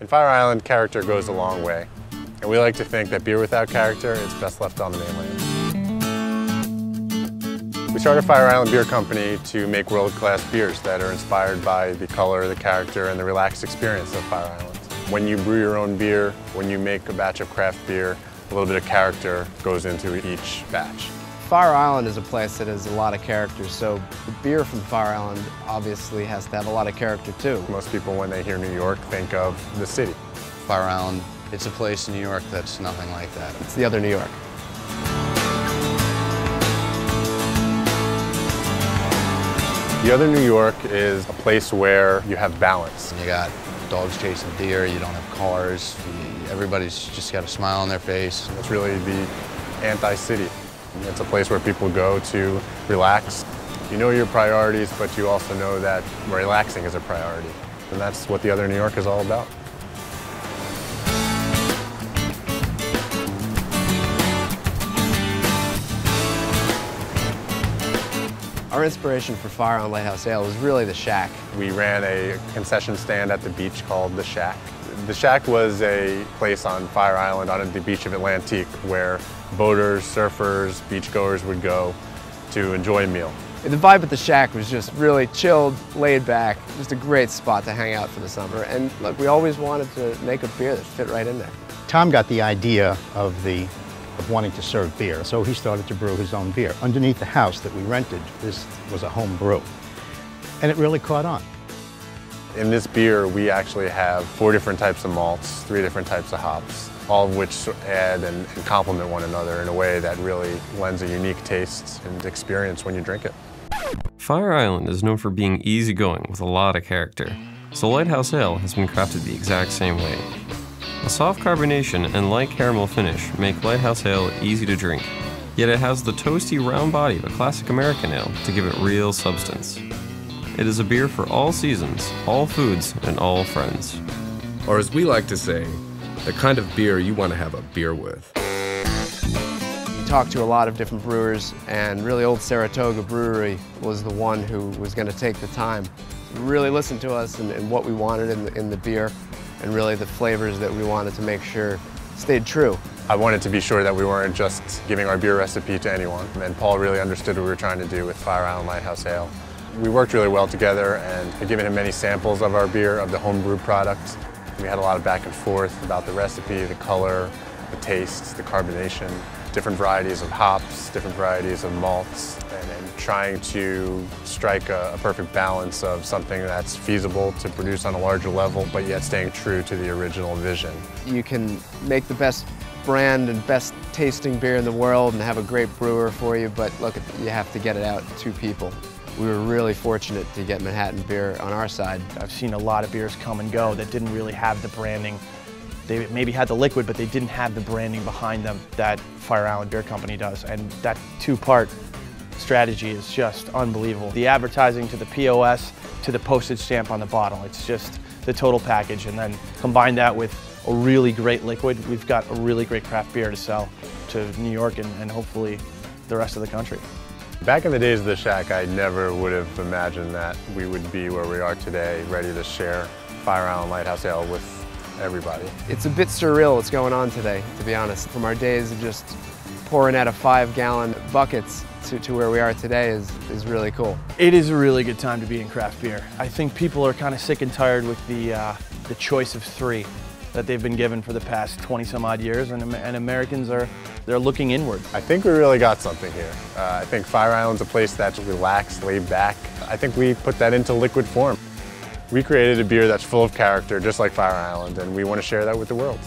In Fire Island, character goes a long way, and we like to think that beer without character is best left on the mainland. We started Fire Island Beer Company to make world-class beers that are inspired by the color, the character, and the relaxed experience of Fire Island. When you brew your own beer, when you make a batch of craft beer, a little bit of character goes into each batch. Fire Island is a place that has a lot of character, so the beer from Fire Island obviously has to have a lot of character too. Most people, when they hear New York, think of the city. Fire Island, it's a place in New York that's nothing like that. It's the other New York. The other New York is a place where you have balance. You got dogs chasing deer, you don't have cars, everybody's just got a smile on their face. It's really the anti-city. It's a place where people go to relax. You know your priorities, but you also know that relaxing is a priority. And that's what the other New York is all about. Our inspiration for Fire Island Lighthouse Ale was really the Shack. We ran a concession stand at the beach called the Shack. The Shack was a place on Fire Island on the beach of Atlantique where boaters, surfers, beachgoers would go to enjoy a meal. The vibe at the Shack was just really chilled, laid back, just a great spot to hang out for the summer. And look, we always wanted to make a beer that fit right in there. Tom got the idea of wanting to serve beer, so he started to brew his own beer. Underneath the house that we rented, this was a home brew, and it really caught on. In this beer, we actually have 4 different types of malts, 3 different types of hops, all of which add and complement one another in a way that really lends a unique taste and experience when you drink it. Fire Island is known for being easygoing with a lot of character, so Lighthouse Ale has been crafted the exact same way. A soft carbonation and light caramel finish make Lighthouse Ale easy to drink, yet it has the toasty round body of a classic American ale to give it real substance. It is a beer for all seasons, all foods, and all friends. Or as we like to say, the kind of beer you want to have a beer with. We talked to a lot of different brewers, and really Old Saratoga Brewery was the one who was going to take the time to really listen to us and what we wanted in the beer, and really the flavors that we wanted to make sure stayed true. I wanted to be sure that we weren't just giving our beer recipe to anyone, and Paul really understood what we were trying to do with Fire Island Lighthouse Ale. We worked really well together, and I've given him many samples of our beer, of the homebrew product. We had a lot of back and forth about the recipe, the color, the taste, the carbonation, different varieties of hops, different varieties of malts, and trying to strike a perfect balance of something that's feasible to produce on a larger level, but yet staying true to the original vision. You can make the best brand and best tasting beer in the world and have a great brewer for you, but look, you have to get it out to people. We were really fortunate to get Manhattan Beer on our side. I've seen a lot of beers come and go that didn't really have the branding. They maybe had the liquid, but they didn't have the branding behind them that Fire Island Beer Company does. And that 2-part strategy is just unbelievable. The advertising to the POS to the postage stamp on the bottle, it's just the total package. And then combine that with a really great liquid, we've got a really great craft beer to sell to New York and hopefully the rest of the country. Back in the days of the Shack, I never would have imagined that we would be where we are today, ready to share Fire Island Lighthouse Ale with everybody. It's a bit surreal what's going on today, to be honest. From our days of just pouring out of 5-gallon buckets to where we are today is really cool. It is a really good time to be in craft beer. I think people are kind of sick and tired with the choice of 3 that they've been given for the past 20-some-odd years, and Americans they're looking inward. I think we really got something here. I think Fire Island's a place that's relaxed, laid back. I think we put that into liquid form. We created a beer that's full of character, just like Fire Island, and we want to share that with the world.